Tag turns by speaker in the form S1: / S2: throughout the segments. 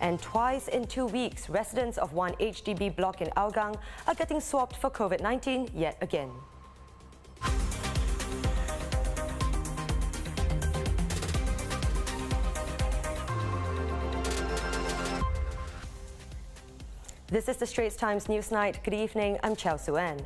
S1: And twice in 2 weeks, residents of one HDB block in Hougang are getting swabbed for COVID-19 yet again. This is the Straits Times Newsnight. Good evening, I'm Chao Suen.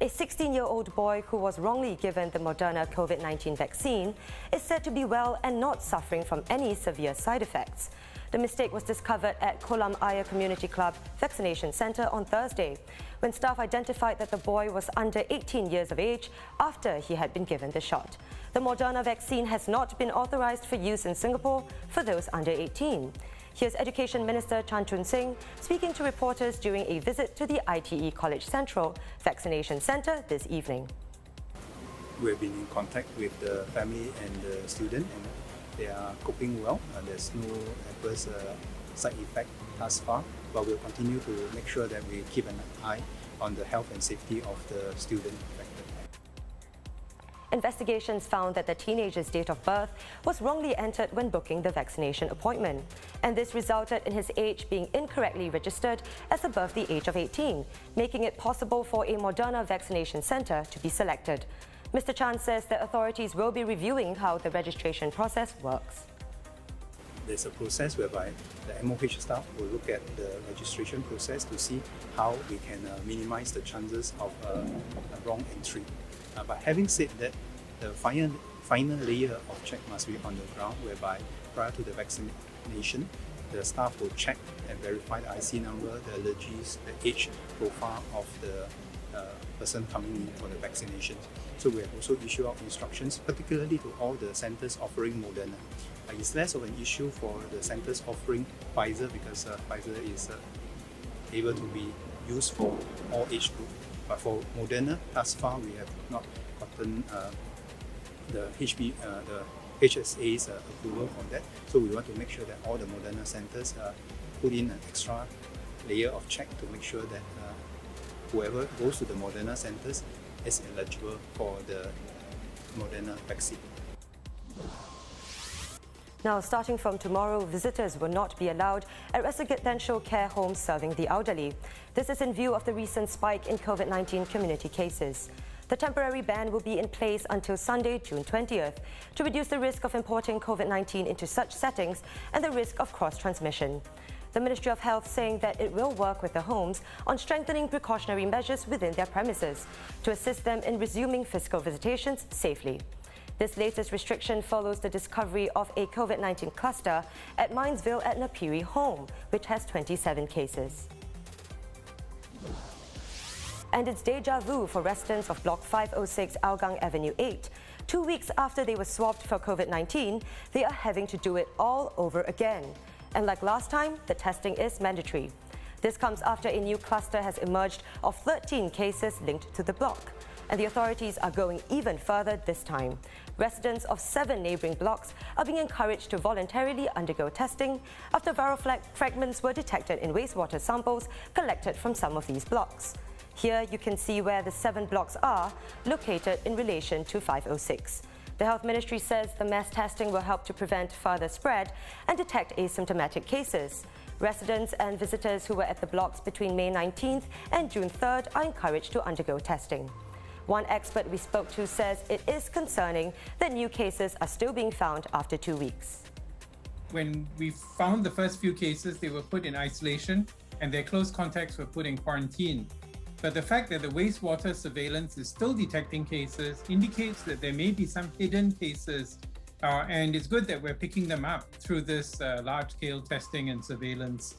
S1: A 16-year-old boy who was wrongly given the Moderna COVID-19 vaccine is said to be well and not suffering from any severe side effects. The mistake was discovered at Kolam Ayer Community Club Vaccination Centre on Thursday, when staff identified that the boy was under 18 years of age after he had been given the shot. The Moderna vaccine has not been authorised for use in Singapore for those under 18. Here's Education Minister Chan Chun Sing speaking to reporters during a visit to the ITE College Central Vaccination Centre this evening.
S2: We've been in contact with the family and the student, and they are coping well. There's no adverse side effect thus far, but we'll continue to make sure that we keep an eye on the health and safety of the student affected.
S1: Investigations found that the teenager's date of birth was wrongly entered when booking the vaccination appointment, and this resulted in his age being incorrectly registered as above the age of 18, making it possible for a Moderna vaccination centre to be selected. Mr. Chan says the authorities will be reviewing how the registration process works.
S2: There's a process whereby the MOH staff will look at the registration process to see how we can minimize the chances of a wrong entry. But having said that, the final layer of check must be on the ground, whereby prior to the vaccination, the staff will check and verify the IC number, the allergies, the age profile of the person coming in for the vaccination. So we have also issued out instructions, particularly to all the centres offering Moderna. It's less of an issue for the centres offering Pfizer, because Pfizer is able to be used for all age groups. But for Moderna, thus far we have not gotten the HSA's approval for that. So we want to make sure that all the Moderna centres put in an extra layer of check to make sure that whoever goes to the Moderna centres is eligible for the Moderna vaccine.
S1: Now, starting from tomorrow, visitors will not be allowed at residential care homes serving the elderly. This is in view of the recent spike in COVID-19 community cases. The temporary ban will be in place until Sunday, June 20th, to reduce the risk of importing COVID-19 into such settings and the risk of cross-transmission. The Ministry of Health saying that it will work with the homes on strengthening precautionary measures within their premises to assist them in resuming physical visitations safely. This latest restriction follows the discovery of a COVID-19 cluster at Minesville at Napiri Home, which has 27 cases. And it's deja vu for residents of Block 506 Hougang Avenue 8. 2 weeks after they were swabbed for COVID-19, they are having to do it all over again. And like last time, the testing is mandatory. This comes after a new cluster has emerged of 13 cases linked to the block. And the authorities are going even further this time. Residents of 7 neighbouring blocks are being encouraged to voluntarily undergo testing after viral fragments were detected in wastewater samples collected from some of these blocks. Here you can see where the 7 blocks are located in relation to 506. The Health Ministry says the mass testing will help to prevent further spread and detect asymptomatic cases. Residents and visitors who were at the blocks between May 19th and June 3rd are encouraged to undergo testing. One expert we spoke to says it is concerning that new cases are still being found after 2 weeks.
S3: When we found the first few cases, they were put in isolation and their close contacts were put in quarantine. But the fact that the wastewater surveillance is still detecting cases indicates that there may be some hidden cases, and it's good that we're picking them up through this large-scale testing and surveillance.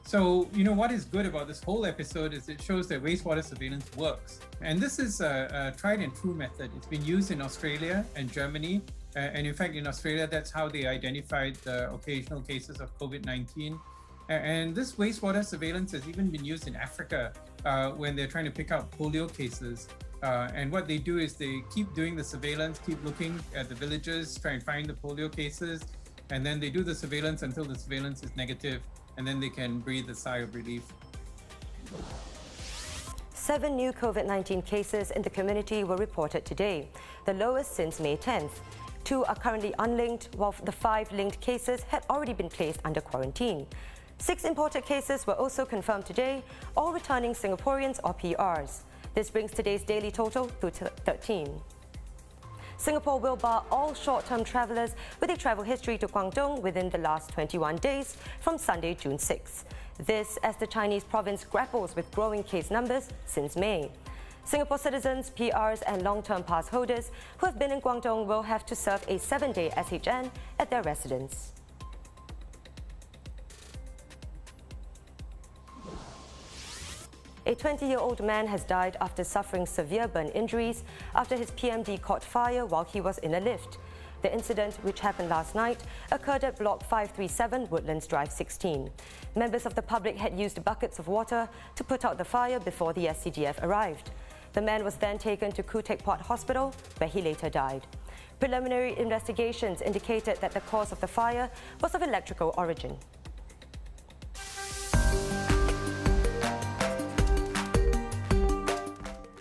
S3: So, what is good about this whole episode is it shows that wastewater surveillance works. And this is a tried and true method. It's been used in Australia and Germany. And in fact, in Australia, that's how they identified the occasional cases of COVID-19. And this wastewater surveillance has even been used in Africa when they're trying to pick out polio cases. And what they do is they keep doing the surveillance, keep looking at the villages, try and find the polio cases, and then they do the surveillance until the surveillance is negative, and then they can breathe a sigh of relief.
S1: 7 new COVID-19 cases in the community were reported today, the lowest since May 10th. 2 are currently unlinked, while the 5 linked cases had already been placed under quarantine. 6 imported cases were also confirmed today, all returning Singaporeans or PRs. This brings today's daily total to 13. Singapore will bar all short-term travellers with a travel history to Guangdong within the last 21 days from Sunday, June 6. This as the Chinese province grapples with growing case numbers since May. Singapore citizens, PRs and long-term pass holders who have been in Guangdong will have to serve a 7-day SHN at their residence. A 20-year-old man has died after suffering severe burn injuries after his PMD caught fire while he was in a lift. The incident, which happened last night, occurred at Block 537 Woodlands Drive 16. Members of the public had used buckets of water to put out the fire before the SCDF arrived. The man was then taken to Khoo Teck Puat Hospital, where he later died. Preliminary investigations indicated that the cause of the fire was of electrical origin.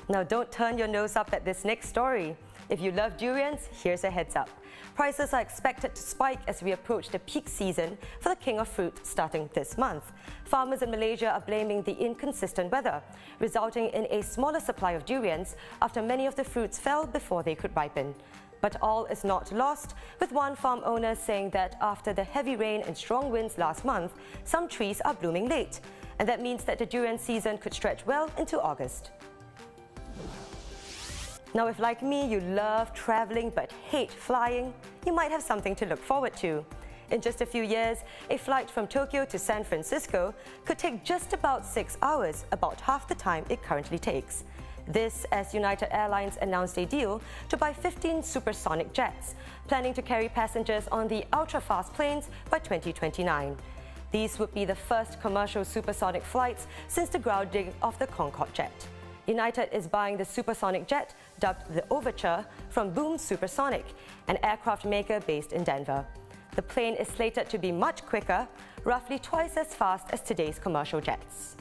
S1: Now don't turn your nose up at this next story. If you love durians, here's a heads up. Prices are expected to spike as we approach the peak season for the king of fruit starting this month. Farmers in Malaysia are blaming the inconsistent weather, resulting in a smaller supply of durians after many of the fruits fell before they could ripen. But all is not lost, with one farm owner saying that after the heavy rain and strong winds last month, some trees are blooming late. And that means that the durian season could stretch well into August. Now, if like me, you love traveling but hate flying, you might have something to look forward to. In just a few years, a flight from Tokyo to San Francisco could take just about 6 hours, about half the time it currently takes. This as United Airlines announced a deal to buy 15 supersonic jets, planning to carry passengers on the ultra-fast planes by 2029. These would be the first commercial supersonic flights since the grounding of the Concorde jet. United is buying the supersonic jet, dubbed the Overture, from Boom Supersonic, an aircraft maker based in Denver. The plane is slated to be much quicker, roughly twice as fast as today's commercial jets.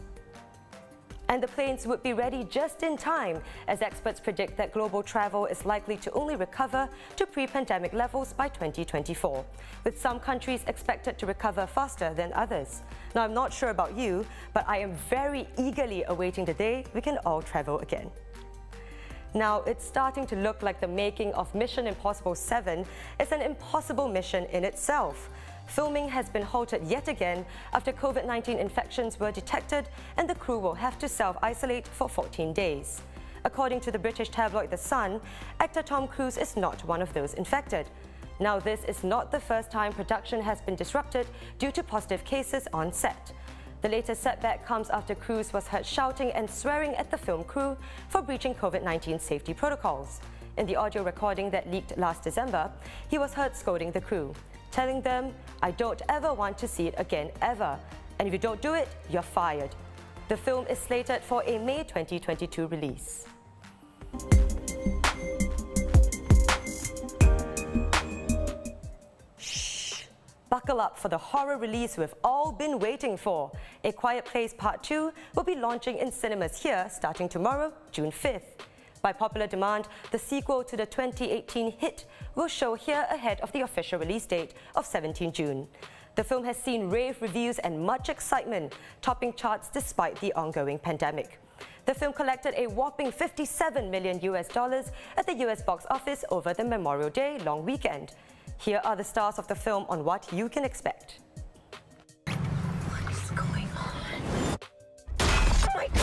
S1: And the planes would be ready just in time, as experts predict that global travel is likely to only recover to pre-pandemic levels by 2024, with some countries expected to recover faster than others. Now, I'm not sure about you, but I am very eagerly awaiting the day we can all travel again. Now, it's starting to look like the making of Mission Impossible 7 is an impossible mission in itself. Filming has been halted yet again after COVID-19 infections were detected, and the crew will have to self-isolate for 14 days. According to the British tabloid The Sun, actor Tom Cruise is not one of those infected. Now, this is not the first time production has been disrupted due to positive cases on set. The latest setback comes after Cruise was heard shouting and swearing at the film crew for breaching COVID-19 safety protocols. In the audio recording that leaked last December, he was heard scolding the crew, telling them, "I don't ever want to see it again, ever. And if you don't do it, you're fired." The film is slated for a May 2022 release. Buckle up for the horror release we've all been waiting for. A Quiet Place Part 2 will be launching in cinemas here starting tomorrow, June 5th. By popular demand, the sequel to the 2018 hit will show here ahead of the official release date of 17 June. The film has seen rave reviews and much excitement, topping charts despite the ongoing pandemic. The film collected a whopping $57 million at the US box office over the Memorial Day long weekend. Here are the stars of the film on what you can expect.
S4: What is going on? Oh my God!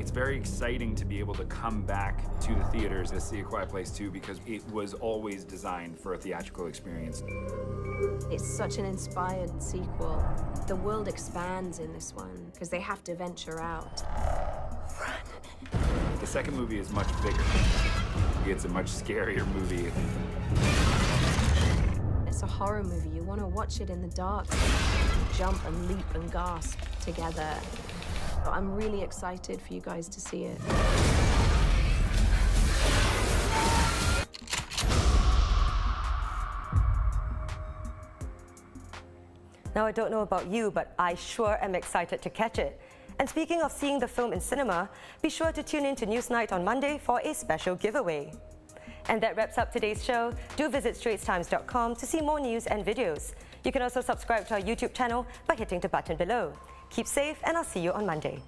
S5: It's very exciting to be able to come back to the theaters to see A Quiet Place 2 because it was always designed for a theatrical experience.
S4: It's such an inspired sequel. The world expands in this one because they have to venture out. Run.
S5: The second movie is much bigger. It's a much scarier movie.
S4: It's a horror movie. You want to watch it in the dark. Jump and leap and gasp together. But I'm really excited for you guys to see it.
S1: Now, I don't know about you, but I sure am excited to catch it. And speaking of seeing the film in cinema, be sure to tune in to Newsnight on Monday for a special giveaway. And that wraps up today's show. Do visit straitstimes.com to see more news and videos. You can also subscribe to our YouTube channel by hitting the button below. Keep safe, and I'll see you on Monday.